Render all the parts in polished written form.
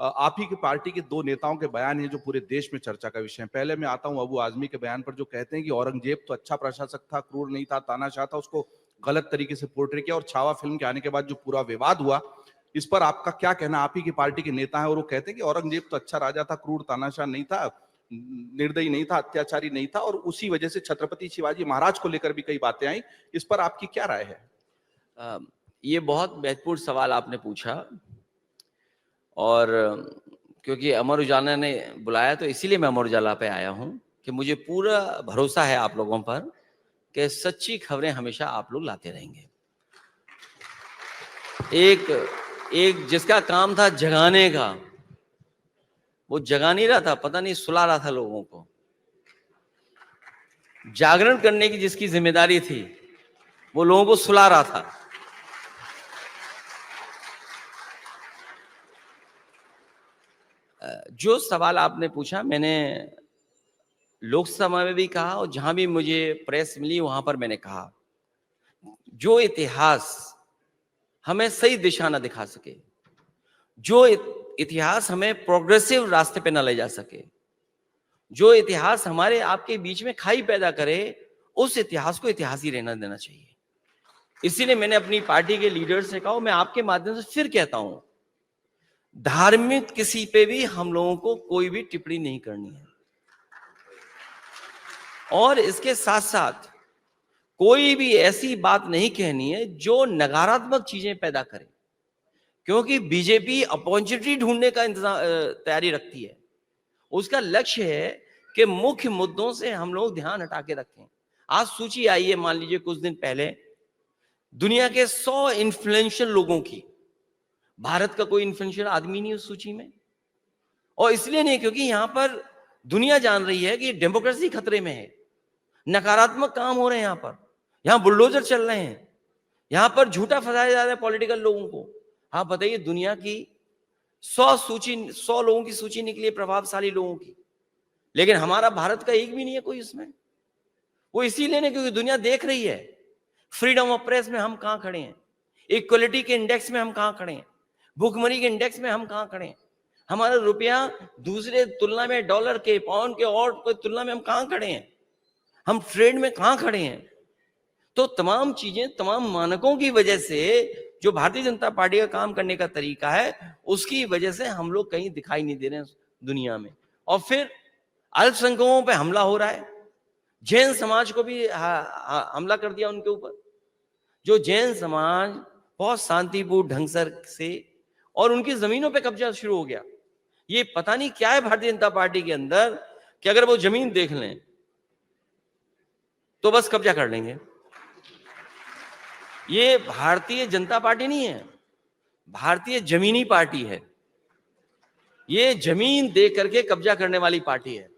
आप ही की पार्टी के दो नेताओं के बयान हैं जो पूरे देश में चर्चा का विषय है। पहले मैं आता हूं अबू आजमी के बयान पर, जो कहते हैं कि औरंगजेब तो अच्छा प्रशासक था, क्रूर नहीं था, तानाशाह था, उसको गलत तरीके से पोर्ट्रे किया। और छावा फिल्म के आने के बाद जो पूरा विवाद हुआ, इस पर आपका क्या कहना? आप ही की पार्टी के नेता हैं और वो कहते हैं कि औरंगजेब तो अच्छा राजा था, क्रूर तानाशाह नहीं था, निर्दयी नहीं था, अत्याचारी नहीं था, और उसी वजह से छत्रपति शिवाजी महाराज को लेकर भी कई बातें आई। इस पर आपकी क्या राय है? ये बहुत महत्वपूर्ण सवाल आपने पूछा, और क्योंकि अमर उजाला ने बुलाया तो इसीलिए मैं अमर उजाला पे आया हूं कि मुझे पूरा भरोसा है आप लोगों पर कि सच्ची खबरें हमेशा आप लोग लाते रहेंगे। एक जिसका काम था जगाने का, वो जगा नहीं रहा था, पता नहीं सुला रहा था लोगों को। जागरण करने की जिसकी जिम्मेदारी थी, वो लोगों को सुला रहा था। जो सवाल आपने पूछा, मैंने लोकसभा में भी कहा और जहां भी मुझे प्रेस मिली वहां पर मैंने कहा, जो इतिहास हमें सही दिशा न दिखा सके, जो इतिहास हमें प्रोग्रेसिव रास्ते पे न ले जा सके, जो इतिहास हमारे आपके बीच में खाई पैदा करे, उस इतिहास को इतिहास ही रहना देना चाहिए। इसीलिए मैंने अपनी पार्टी के लीडर से कहा, मैं आपके माध्यम से फिर कहता हूं, धार्मिक किसी पे भी हम लोगों को कोई भी टिप्पणी नहीं करनी है, और इसके साथ साथ कोई भी ऐसी बात नहीं कहनी है जो नकारात्मक चीजें पैदा करे, क्योंकि बीजेपी अपॉर्चुनिटी ढूंढने का तैयारी रखती है। उसका लक्ष्य है कि मुख्य मुद्दों से हम लोग ध्यान हटा के रखें। आज सूची आई है, मान लीजिए कुछ दिन पहले, दुनिया के 100 इन्फ्लुएंशियल लोगों की, भारत का कोई इन्फ्लुएंशियल आदमी नहीं उस सूची में। और इसलिए नहीं क्योंकि यहां पर दुनिया जान रही है कि डेमोक्रेसी खतरे में है, नकारात्मक काम हो रहे हैं, यहां बुलडोजर चल रहे हैं, यहां पर झूठा फंसाया जा रहा है पॉलिटिकल लोगों को। हाँ बताइए, दुनिया की 100 लोगों की सूची निकली है, प्रभावशाली लोगों की, लेकिन हमारा भारत का एक भी नहीं है कोई उसमें। वो इसीलिए नहीं क्योंकि दुनिया देख रही है फ्रीडम ऑफ प्रेस में हम कहां खड़े हैं, इक्वलिटी के इंडेक्स में हम कहां खड़े हैं, भुखमरी के इंडेक्स में हम कहां खड़े हैं, हमारा रुपया दूसरे तुलना में, डॉलर के, पाउंड के और कोई तुलना में हम कहां खड़े हैं, हम ट्रेड में कहां खड़े हैं। तो तमाम चीजें, तमाम मानकों की वजह से जो भारतीय जनता पार्टी का काम करने का तरीका है, उसकी वजह से हम लोग कहीं दिखाई नहीं दे रहे हैं दुनिया में। और फिर अल्पसंख्यकों पे हमला हो रहा है, जैन समाज को भी हमला कर दिया उनके ऊपर। जो जैन समाज बहुत शांतिपूर्ण ढंग से, और उनकी जमीनों पे कब्जा शुरू हो गया। ये पता नहीं क्या है भारतीय जनता पार्टी के अंदर कि अगर वो जमीन देख लें तो बस कब्जा कर लेंगे। ये भारतीय जनता पार्टी नहीं है, भारतीय जमीनी पार्टी है। ये जमीन दे करके कब्जा करने वाली पार्टी है।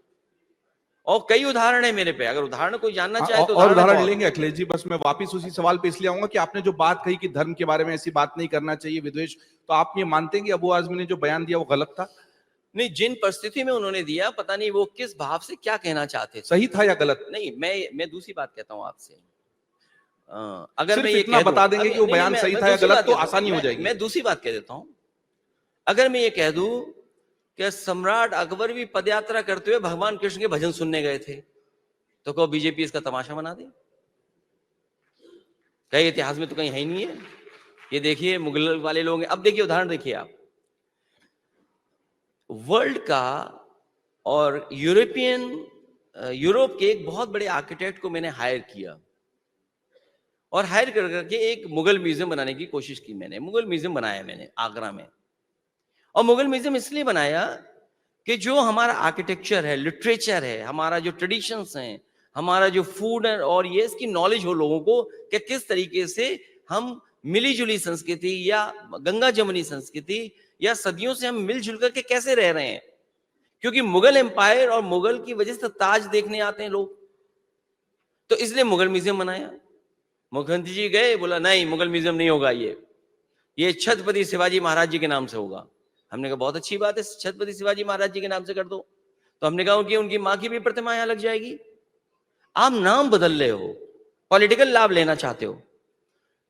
और कई उदाहरण है मेरे पे, अगर उदाहरण कोई जानना चाहे तो और उदाहरण लेंगे अखिलेश जी। बस मैं वापस उसी सवाल पे इसलिए आऊंगा कि आपने जो बात कही कि धर्म के बारे में ऐसी बात नहीं करना चाहिए, विद्वेष, तो आप ये मानते हैं कि अबू आजमी ने जो बयान दिया वो गलत था? नहीं, जिन परिस्थिति में उन्होंने दिया, पता नहीं वो किस भाव से क्या कहना चाहते थे। सही था या गलत? नहीं, मैं दूसरी बात कहता हूं आपसे। अगर मैं ये इतना बता देंगे कि वो बयान सही था या गलत तो आसानी हो जाएगी। मैं दूसरी बात कह देता हूं। अगर मैं ये कह दूं कि सम्राट अकबर भी पदयात्रा करते हुए भगवान कृष्ण के भजन सुनने गए थे, तो कहो बीजेपी इसका तमाशा बना दे? कहीं इतिहास में तो कहीं है ही नहीं है। ये देखिए मुगल वाले लोग हैं। अब देखिए उदाहरण देखिए आप, वर्ल्ड का और यूरोप के एक बहुत बड़े आर्किटेक्ट को मैंने हायर किया, और हायर कर करके एक मुगल म्यूजियम बनाने की कोशिश की। मैंने मुगल म्यूजियम बनाया मैंने आगरा में। और मुगल म्यूजियम इसलिए बनाया कि जो हमारा आर्किटेक्चर है, लिटरेचर है, हमारा जो ट्रेडिशंस हैं, हमारा जो फूड है, और ये इसकी नॉलेज हो लोगों को कि किस तरीके से हम मिलीजुली संस्कृति या गंगा जमुनी संस्कृति या सदियों से हम मिलजुल करके कैसे रह रहे हैं। क्योंकि मुगल एम्पायर और मुगल की वजह से ताज देखने आते हैं लोग, तो इसलिए मुगल म्यूजियम बनाया। मुख्यमंत्री जी गए, बोला नहीं मुगल म्यूजियम नहीं होगा, ये छत्रपति शिवाजी महाराज जी के नाम से होगा। हमने कहा बहुत अच्छी बात है, छत्रपति शिवाजी महाराज जी के नाम से कर दो। तो हमने कहा कि उनकी मां की भी प्रतिमा यहां लग जाएगी। आप नाम बदल रहे हो, पॉलिटिकल लाभ लेना चाहते हो,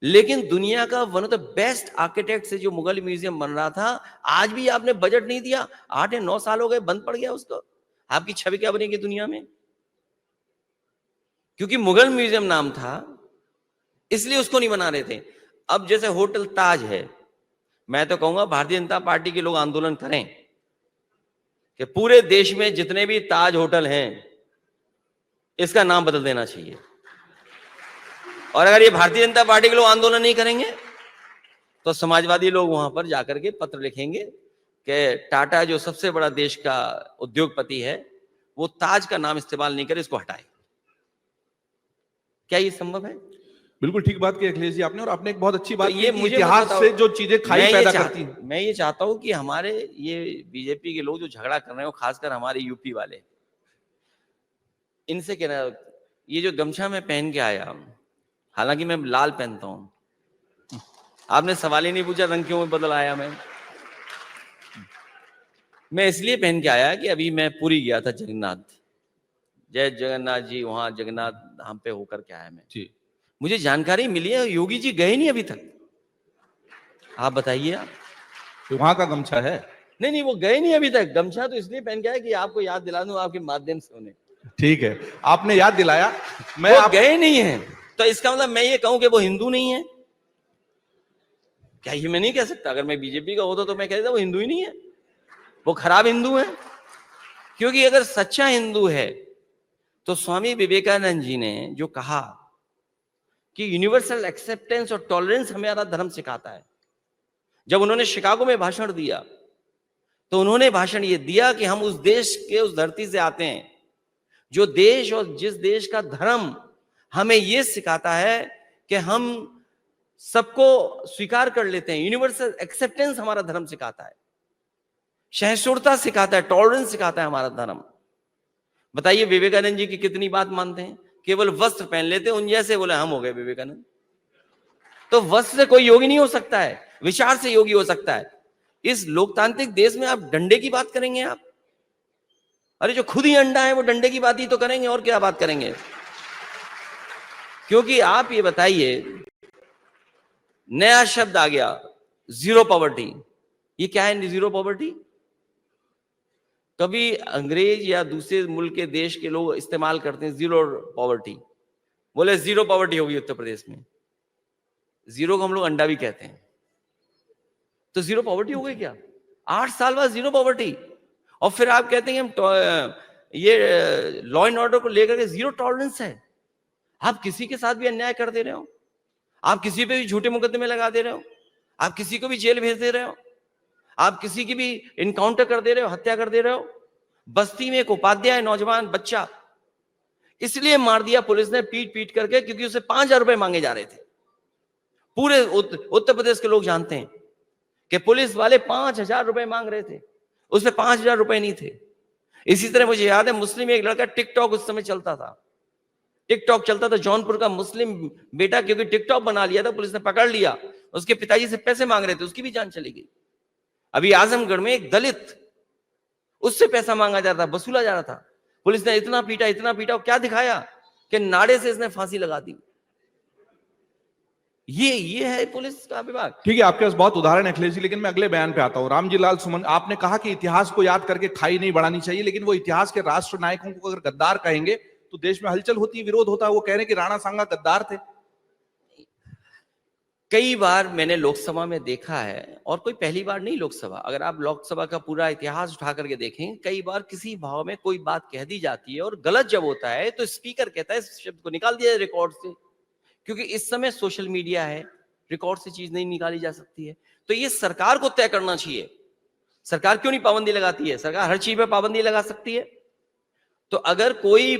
लेकिन दुनिया का one of the best architect से जो मुगल म्यूजियम बन रहा था, आज भी आपने बजट नहीं दिया, 8 या 9 साल हो गए, बंद पड़ गया उसको। आपकी छवि क्या बनेगी दुनिया में? क्योंकि मुगल म्यूजियम नाम था, इसलिए उसको नहीं बना रहे थे। अब जैसे होटल ताज है, मैं तो कहूंगा भारतीय जनता पार्टी के लोग आंदोलन करें कि पूरे देश में जितने भी ताज होटल हैं, इसका नाम बदल देना चाहिए। और अगर ये भारतीय जनता पार्टी के लोग आंदोलन नहीं करेंगे, तो समाजवादी लोग वहां पर जाकर के पत्र लिखेंगे कि टाटा जो सबसे बड़ा देश का उद्योगपति है, वो ताज का नाम इस्तेमाल नहीं करे, इसको हटाए। क्या ये संभव है? बिल्कुल ठीक बात की अखिलेश जी आपने, और आपने एक बहुत अच्छी बात तो ये की कि मुझे इतिहास से जो चीजें खाई पैदा करती हैं। मैं ये चाहता हूं कि हमारे ये बीजेपी के लोग जो झगड़ा कर रहे हो, खासकर हमारे यूपी वाले, इनसे कहना, ये जो गमछा मैं पहन के आया, हालांकि मैं लाल पहनता हूं, आपने सवाल ही नहीं पूछा रंग क्यों बदल आया। मैं इसलिए पहन के आया कि अभी मैं पुरी गया था, जगन्नाथ, जय जगन्नाथ जी, वहां जगन्नाथ धाम पे होकर के आया मैं जी। मुझे जानकारी मिली है योगी जी गए नहीं अभी तक। आप बताइए। आप तो वहां का गमछा है? नहीं, वो गए नहीं अभी तक। गमछा तो इसलिए पहन के आया कि आपको याद दिला दूं आपके माध्यम से उन्हें। ठीक है, आपने याद दिलाया। वो गए नहीं है, तो इसका मतलब मैं ये कहूं कि वो हिंदू नहीं है? क्या ये मैं नहीं कह सकता? अगर मैं बीजेपी का होता तो मैं कह देता वो हिंदू ही नहीं है, वो खराब हिंदू है। क्योंकि अगर सच्चा हिंदू है तो स्वामी विवेकानंद जी ने जो कहा कि यूनिवर्सल एक्सेप्टेंस और टॉलरेंस हमारा धर्म सिखाता है, जब उन्होंने शिकागो में भाषण दिया तो उन्होंने भाषण ये दिया कि हम उस देश के, उस धरती से आते हैं जो देश और जिस देश का धर्म हमें यह सिखाता है कि हम सबको स्वीकार कर लेते हैं। यूनिवर्सल एक्सेप्टेंस हमारा धर्म सिखाता है, सहिष्णुता सिखाता है, टॉलरेंस सिखाता है हमारा धर्म। बताइए विवेकानंद जी की कितनी बात मानते हैं? केवल वस्त्र पहन लेते उन जैसे, बोले हम हो गए विवेकानंद। तो वस्त्र से कोई योगी नहीं हो सकता है, विचार से योगी हो सकता है। इस लोकतांत्रिक देश में आप डंडे की बात करेंगे? आप अरे जो खुद ही अंडा है वो डंडे की बात ही तो करेंगे, और क्या बात करेंगे? क्योंकि आप ये बताइए, नया शब्द आ गया जीरो पॉवर्टी। ये क्या है जीरो पॉवर्टी? कभी अंग्रेज या दूसरे मुल्क के देश के लोग इस्तेमाल करते हैं जीरो पॉवर्टी, बोले जीरो पॉवर्टी होगी उत्तर प्रदेश में। जीरो को हम लोग अंडा भी कहते हैं, तो जीरो पॉवर्टी हो गई क्या? 8 साल बाद जीरो पॉवर्टी। और फिर आप कहते हैं हम ये लॉ एंड ऑर्डर को लेकर के जीरो टॉलरेंस है। आप किसी के साथ भी अन्याय कर दे रहे हो, आप किसी पे भी झूठे मुकदमे लगा दे रहे हो, आप किसी को भी जेल भेज दे रहे हो, आप किसी की भी इनकाउंटर कर दे रहे हो, हत्या कर दे रहे हो। बस्ती में एक उपाध्याय नौजवान बच्चा इसलिए मार दिया पुलिस ने पीट पीट करके क्योंकि उसे 5,000 रुपए मांगे जा रहे थे। पूरे उत्तर प्रदेश के लोग जानते हैं कि पुलिस वाले 5,000 रुपए मांग रहे थे, उसमें 5,000 रुपए नहीं थे। इसी तरह मुझे याद है मुस्लिम एक लड़का, टिकटॉक उस समय चलता था, टिकटॉक चलता था, जौनपुर का मुस्लिम बेटा क्योंकि टिकटॉक बना लिया था, पुलिस ने पकड़ लिया, उसके पिताजी से पैसे मांग रहे थे, उसकी भी जान चली गई। अभी आजमगढ़ में एक दलित, उससे पैसा मांगा जा रहा था, वसूला जा रहा था, पुलिस ने इतना पीटा, क्या दिखाया कि नाड़े से इसने फांसी लगा दी। ये है पुलिस का विभाग। ठीक है, आपके पास बहुत उदाहरण है अखिलेश जी, लेकिन मैं अगले बयान पे आता हूं। रामजी लाल सुमन, आपने कहा कि इतिहास को याद करके खाई नहीं बढ़ानी चाहिए, लेकिन वो इतिहास के राष्ट्र नायकों को अगर गद्दार कहेंगे तो देश में हलचल होती है, विरोध होता है। वो कह रहे हैं कि राणा सांगा गद्दार थे। कई बार मैंने लोकसभा में देखा है, और कोई पहली बार नहीं लोकसभा, अगर आप लोकसभा का पूरा इतिहास उठा करके देखें, कई बार किसी भाव में कोई बात कह दी जाती है और गलत जब होता है तो स्पीकर कहता है इस शब्द को निकाल दिया रिकॉर्ड से, क्योंकि इस समय सोशल मीडिया है, रिकॉर्ड से चीज नहीं निकाली जा सकती है। तो ये सरकार को तय करना चाहिए। सरकार क्यों नहीं पाबंदी लगाती है? सरकार हर चीज पे पाबंदी लगा सकती है। तो अगर कोई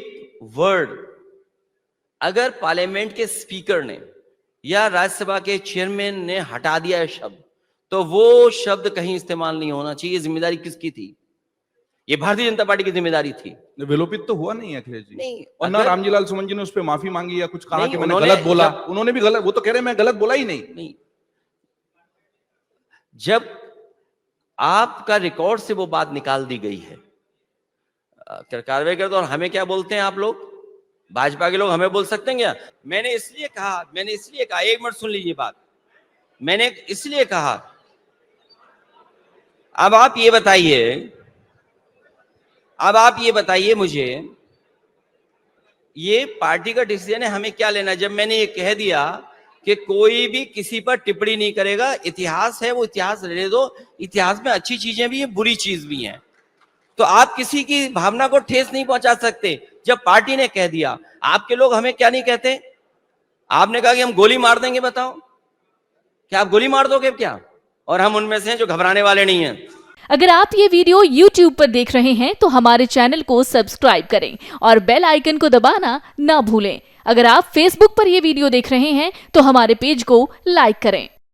वर्ड, अगर पार्लियामेंट के स्पीकर ने या राज्यसभा के चेयरमैन ने हटा दिया है शब्द, तो वो शब्द कहीं इस्तेमाल नहीं होना चाहिए। जिम्मेदारी किसकी थी? ये भारतीय जनता पार्टी की जिम्मेदारी थी। विलोपित तो हुआ नहीं अखिलेश जी, नहीं, और ना रामजी लाल सुमन जी ने उस पर माफी मांगी या कुछ कहा कि मैंने उन्होंने गलत बोला। उन्होंने भी गलत, वो तो कह रहे हैं मैं गलत बोला ही नहीं। जब आपका रिकॉर्ड से वो बात निकाल दी गई है, कार्रवाई कर दो। और हमें क्या बोलते हैं आप लोग भाजपा के लोग हमें बोल सकते हैं क्या? मैंने इसलिए कहा, एक मिनट सुन लीजिए बात। मैंने इसलिए कहा, अब आप ये बताइए मुझे, ये पार्टी का डिसीजन है, हमें क्या लेना? जब मैंने ये कह दिया कि कोई भी किसी पर टिप्पणी नहीं करेगा, इतिहास है वो इतिहास रहने दो, इतिहास में अच्छी चीजें भी हैं, बुरी चीज भी हैं, तो आप किसी की भावना को ठेस नहीं पहुंचा सकते। जब पार्टी ने कह दिया, आपके लोग हमें क्या नहीं कहते? आपने कहा कि हम गोली मार देंगे, बताओ क्या आप गोली मार दोगे क्या? और हम उनमें से हैं जो घबराने वाले नहीं हैं। अगर आप ये वीडियो YouTube पर देख रहे हैं तो हमारे चैनल को सब्सक्राइब करें और बेल आइकन को दबाना ना भूलें। अगर आप Facebook पर यह वीडियो देख रहे हैं तो हमारे पेज को लाइक करें।